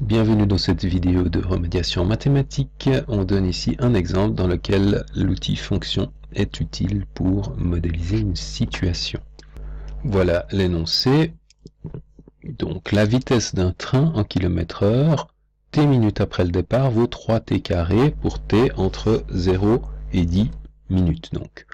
Bienvenue dans cette vidéo de remédiation mathématique. On donne ici un exemple dans lequel l'outil fonction est utile pour modéliser une situation. Voilà l'énoncé. Donc la vitesse d'un train en km/h, t minutes après le départ, vaut 3t carré pour t entre 0 et 10 minutes. Donc,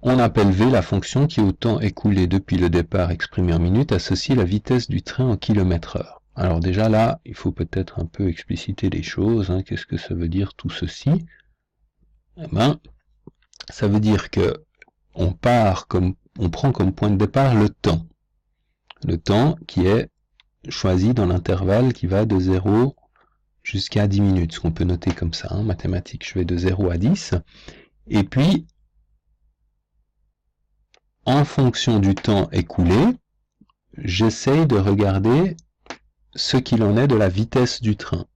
on appelle v la fonction qui, au temps écoulé depuis le départ exprimé en minutes, associe la vitesse du train en km/h. Alors déjà là, il faut peut-être un peu expliciter les choses. Qu'est-ce que ça veut dire tout ceci? Ça veut dire que on prend comme point de départ le temps. Le temps qui est choisi dans l'intervalle qui va de 0 jusqu'à 10 minutes, ce qu'on peut noter comme ça, en mathématiques. Je vais de 0 à 10. Et puis, en fonction du temps écoulé, j'essaye de regarder ce qu'il en est de la vitesse du train.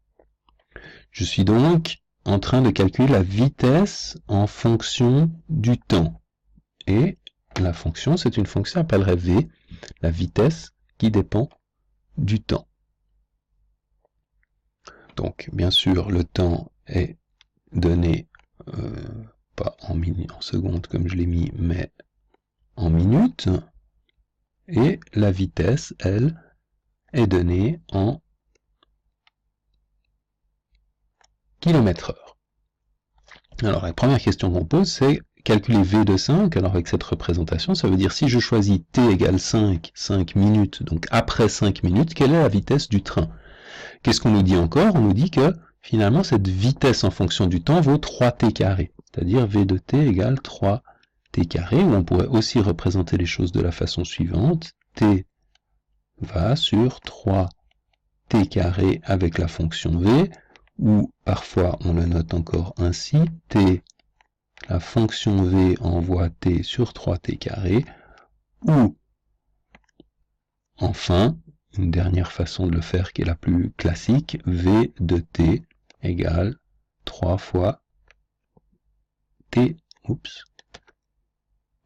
Je suis donc en train de calculer la vitesse en fonction du temps. Et la fonction, c'est une fonction qu'on appellerait v, la vitesse qui dépend du temps. Donc, bien sûr, le temps est donné, pas en secondes comme je l'ai mis, mais en minutes. Et la vitesse, elle, est donnée en km/h. Alors, la première question qu'on pose, c'est calculer v de 5. Alors, avec cette représentation, ça veut dire si je choisis t égale 5 minutes, donc après 5 minutes, quelle est la vitesse du train? Qu'est-ce qu'on nous dit encore? On nous dit que, finalement, cette vitesse en fonction du temps vaut 3t carré, c'est-à-dire v de t égale 3t carré, ou on pourrait aussi représenter les choses de la façon suivante. T va sur 3t carré avec la fonction v, ou parfois on le note encore ainsi, t, la fonction v envoie t sur 3t carré, ou enfin, une dernière façon de le faire qui est la plus classique, v de t égale 3 fois t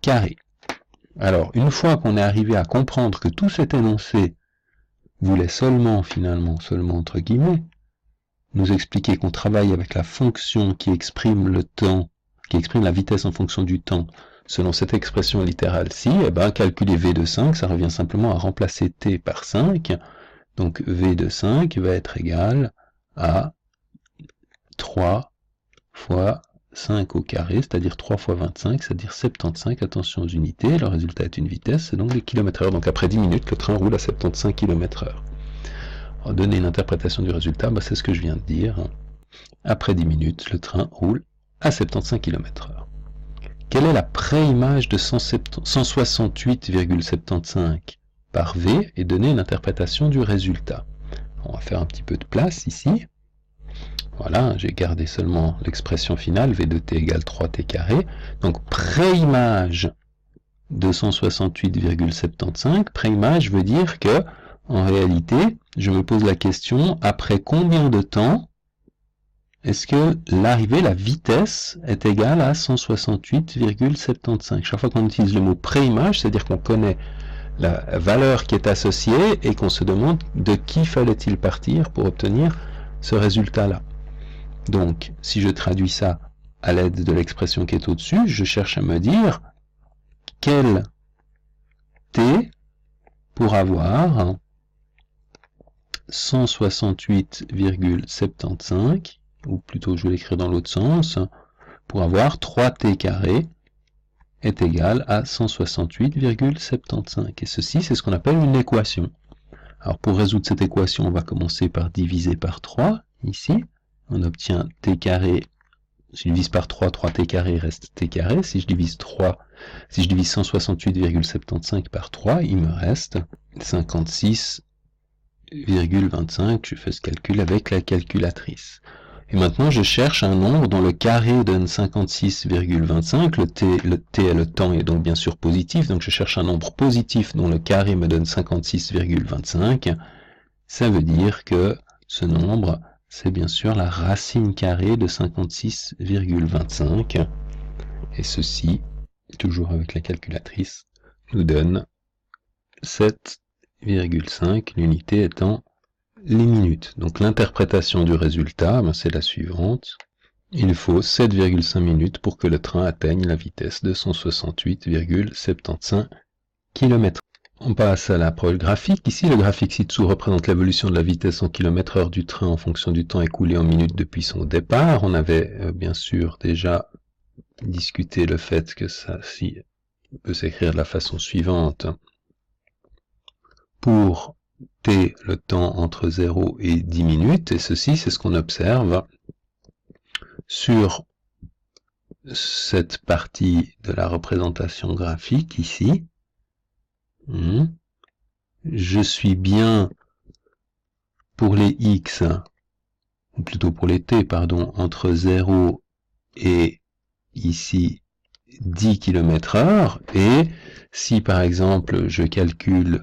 carré. Alors, une fois qu'on est arrivé à comprendre que tout cet énoncé voulait seulement entre guillemets, nous expliquer qu'on travaille avec la fonction qui exprime le temps, qui exprime la vitesse en fonction du temps, selon cette expression littérale-ci, calculer v de 5, ça revient simplement à remplacer t par 5. Donc v de 5 va être égal à 3 fois 5 au carré, c'est-à-dire 3 fois 25, c'est-à-dire 75, attention aux unités, le résultat est une vitesse, c'est donc des km/h. Donc après 10 minutes, le train roule à 75 km/h. Donner une interprétation du résultat, c'est ce que je viens de dire. Après 10 minutes, le train roule à 75 km/h. Quelle est la préimage de 168,75 par V et donner une interprétation du résultat? On va faire un petit peu de place ici. Voilà, j'ai gardé seulement l'expression finale, V de t égale 3t carré. Donc préimage de 168,75, préimage veut dire que, en réalité, je me pose la question, après combien de temps est-ce que l'arrivée, la vitesse, est égale à 168,75? Chaque fois qu'on utilise le mot préimage, c'est-à-dire qu'on connaît la valeur qui est associée et qu'on se demande de qui fallait-il partir pour obtenir ce résultat-là. Donc, si je traduis ça à l'aide de l'expression qui est au-dessus, je cherche à me dire quel t pour avoir 168,75, ou plutôt je vais l'écrire dans l'autre sens, pour avoir 3t carré est égal à 168,75. Et ceci, c'est ce qu'on appelle une équation. Alors pour résoudre cette équation, on va commencer par diviser par 3, ici. On obtient t carré, si je divise par 3, 3t carré reste t carré. Si je divise 168,75 par 3, il me reste 56,25. Je fais ce calcul avec la calculatrice. Et maintenant, je cherche un nombre dont le carré donne 56,25. Le t est le temps et donc bien sûr positif. Donc je cherche un nombre positif dont le carré me donne 56,25. Ça veut dire que ce nombre, c'est bien sûr la racine carrée de 56,25. Et ceci, toujours avec la calculatrice, nous donne 7,5, l'unité étant les minutes. Donc l'interprétation du résultat, c'est la suivante. Il faut 7,5 minutes pour que le train atteigne la vitesse de 168,75 km. On passe à l'approche graphique. Ici, le graphique ci-dessous représente l'évolution de la vitesse en km/h du train en fonction du temps écoulé en minutes depuis son départ. On avait bien sûr déjà discuté le fait que ça peut s'écrire de la façon suivante. Pour t, le temps entre 0 et 10 minutes, et ceci, c'est ce qu'on observe sur cette partie de la représentation graphique ici. Je suis bien pour les x, ou plutôt pour les t, pardon, entre 0 et ici 10 km/h, et si par exemple je calcule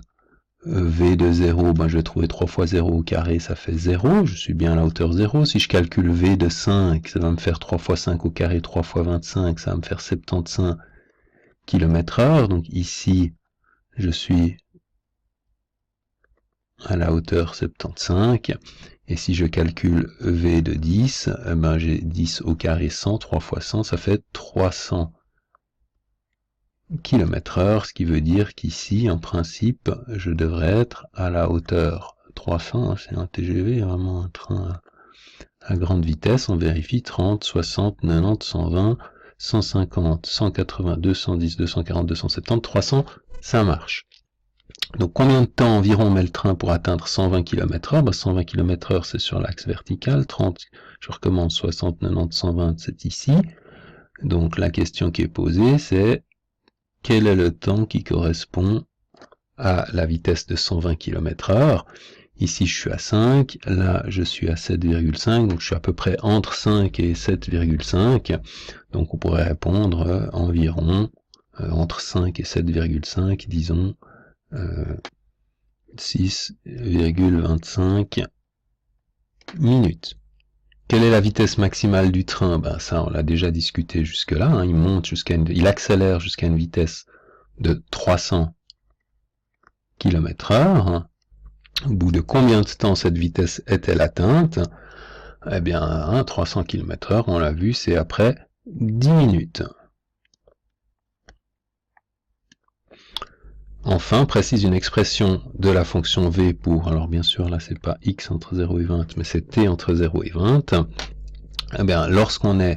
v de 0, je vais trouver 3 fois 0 au carré, ça fait 0, je suis bien à la hauteur 0. Si je calcule v de 5, ça va me faire 3 fois 5 au carré, 3 fois 25, ça va me faire 75 km/h. Donc ici, je suis à la hauteur 75. Et si je calcule v de 10, j'ai 10 au carré 100, 3 fois 100, ça fait 300 km/h, ce qui veut dire qu'ici, en principe, je devrais être à la hauteur 300, c'est un TGV, vraiment un train à grande vitesse, on vérifie 30, 60, 90, 120, 150, 180, 210, 240, 270, 300, ça marche. Donc combien de temps environ met le train pour atteindre 120 km/h 120 km/h c'est sur l'axe vertical, 30, je recommence, 60, 90, 120, c'est ici. Donc la question qui est posée, c'est quel est le temps qui correspond à la vitesse de 120 km/h? Ici, je suis à 5, là, je suis à 7,5, donc je suis à peu près entre 5 et 7,5. Donc on pourrait répondre environ entre 5 et 7,5, disons 6,25 minutes. Quelle est la vitesse maximale du train? Ça, on l'a déjà discuté jusque-là. Il accélère jusqu'à une vitesse de 300 km/h. Au bout de combien de temps cette vitesse est-elle atteinte? Eh bien, 300 km/h, on l'a vu, c'est après 10 minutes. Enfin, précise une expression de la fonction v pour, alors bien sûr, là, c'est pas x entre 0 et 20, mais c'est t entre 0 et 20. Eh bien, lorsqu'on est,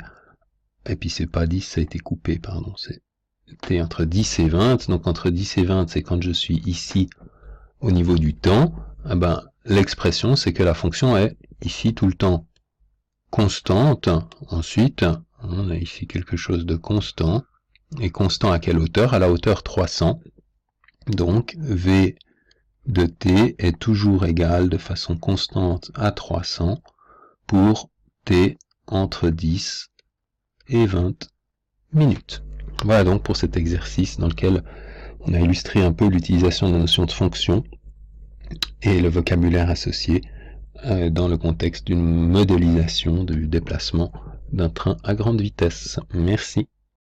et puis c'est pas 10, ça a été coupé, pardon, c'est t entre 10 et 20, donc entre 10 et 20, c'est quand je suis ici, au niveau du temps, l'expression, c'est que la fonction est ici tout le temps constante. Ensuite, on a ici quelque chose de constant, et constant à quelle hauteur? À la hauteur 300. Donc, v de t est toujours égal de façon constante à 300 pour t entre 10 et 20 minutes. Voilà donc pour cet exercice dans lequel on a illustré un peu l'utilisation de la notion de fonction et le vocabulaire associé dans le contexte d'une modélisation du déplacement d'un train à grande vitesse. Merci.